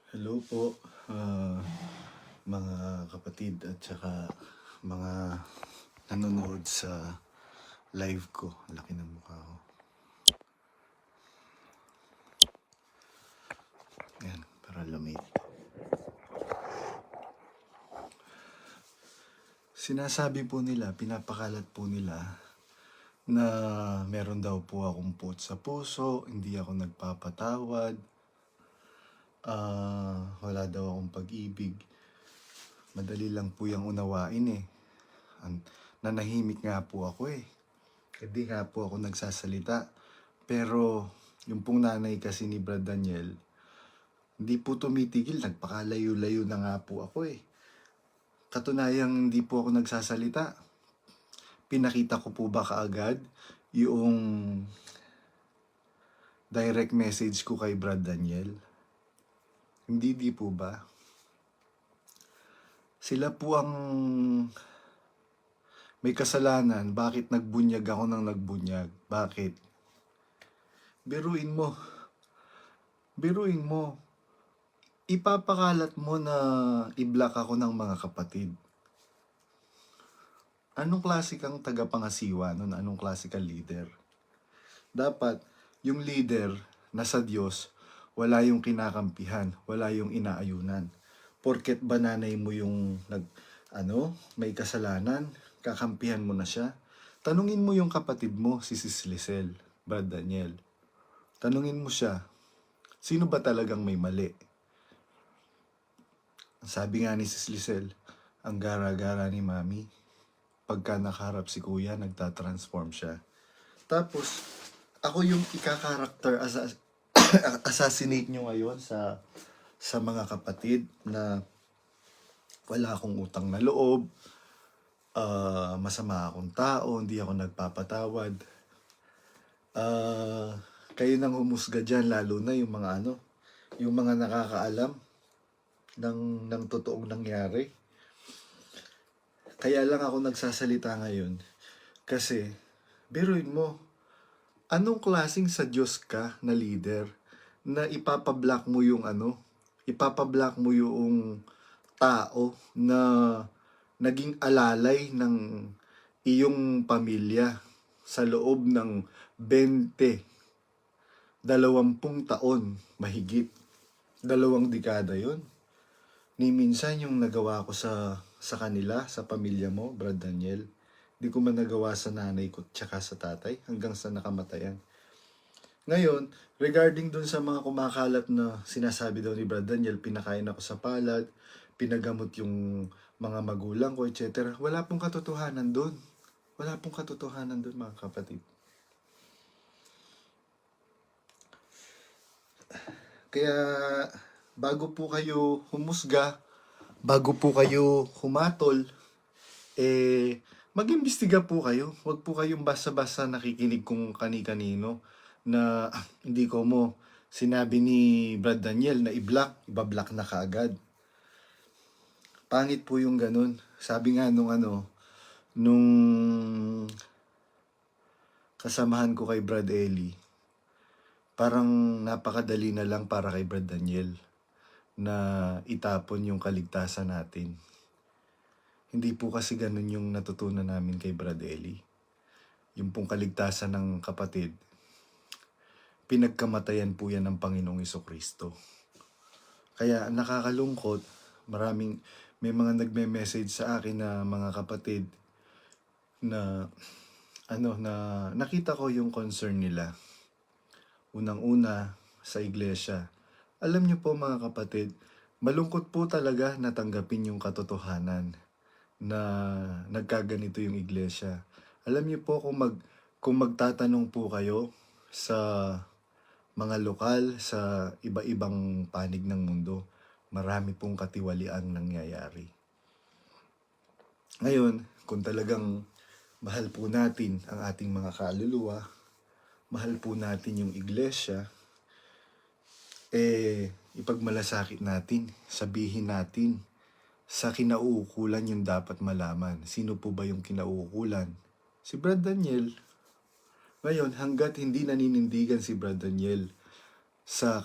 Hello po, ah, mga kapatid at saka mga nanonood sa live ko. Laki ng mukha ko. Yan, para lumit. Sinasabi po nila, pinapakalat po nila na meron daw po akong puot sa puso, hindi ako nagpapatawad, wala daw akong pag-ibig. Madali lang po yung unawain eh. Nanahimik nga po ako eh. Hindi nga po ako nagsasalita. Pero yung pong nanay kasi ni Brad Daniel, hindi po tumitigil. Nagpakalayo-layo na nga po ako eh. Katunayang hindi po ako nagsasalita. Pinakita ko po ba kaagad yung direct message ko kay Brad Daniel? Hindi po ba? Sila po ang may kasalanan. Bakit nagbunyag ako ng nagbunyag? Bakit? Biruin mo. Ipapakalat mo na i-block ako ng mga kapatid. Anong klase kang tagapangasiwa nun? Anong klase kang leader? Dapat, yung leader nasa Diyos, wala yung kinakampihan, wala yung inaayunan. Porket bananay mo yung may kasalanan, kakampihan mo na siya. Tanungin mo yung kapatid mo, si Sis Lisel, Brad Daniel. Tanungin mo siya, sino ba talagang may mali? Sabi nga ni Sis Lisel, ang gara-gara ni Mami, pagka nakaharap si Kuya, nagtatransform siya. Tapos, ako yung ika-character assassinate nyo ngayon sa mga kapatid na wala akong utang na loob, masama akong tao, hindi ako nagpapatawad. Kayo nang humusga dyan, lalo na yung mga nakakaalam ng totoong nangyari. Kaya lang ako nagsasalita ngayon kasi biruin mo, anong klaseng sa Diyos ka na leader na ipapablock mo yung tao na naging alalay ng iyong pamilya sa loob ng 20 taon mahigit. 2 dekada yon. Ni minsan yung nagawa ko sa kanila, sa pamilya mo, Brad Daniel, di ko man nagawa sa nanay ko tsaka sa tatay hanggang sa nakamatayan. Ngayon, regarding dun sa mga kumakalat na sinasabi daw ni Brad Daniel, pinakain ako sa palad, pinagamot yung mga magulang ko, etc. Wala pong katotohanan dun. Wala pong katotohanan dun, mga kapatid. Kaya, bago po kayo humusga, bago po kayo humatol, mag-imbestiga po kayo. Huwag po kayong basta-basta nakikinig kung kani-kanino na hindi ko mo sinabi ni Brad Daniel na ibablock na kaagad. Pangit po yung ganun. Sabi nga nung kasamahan ko kay Brad Eli, parang napakadali na lang para kay Brad Daniel na itapon yung kaligtasan natin. Hindi po kasi ganun yung natutunan namin kay Brad Eli. Yung pong kaligtasan ng kapatid, pinagkamatayan po yan ng Panginoong Jesucristo. Kaya nakakalungkot, may mga nagme-message sa akin na mga kapatid na na nakita ko yung concern nila. Unang-una sa iglesia. Alam niyo po mga kapatid, malungkot po talaga natanggapin yung katotohanan na nagkaganito yung iglesia. Alam niyo po kung magtatanong po kayo sa mga lokal sa iba-ibang panig ng mundo, marami pong katiwaliang nangyayari. Ngayon, kung talagang mahal po natin ang ating mga kaluluwa, mahal po natin yung iglesia, ipagmalasakit natin, sabihin natin sa kinauukulan yung dapat malaman. Sino po ba yung kinauukulan? Si Brad Daniel. Ngayon, hanggat hindi naninindigan si Brad Daniel sa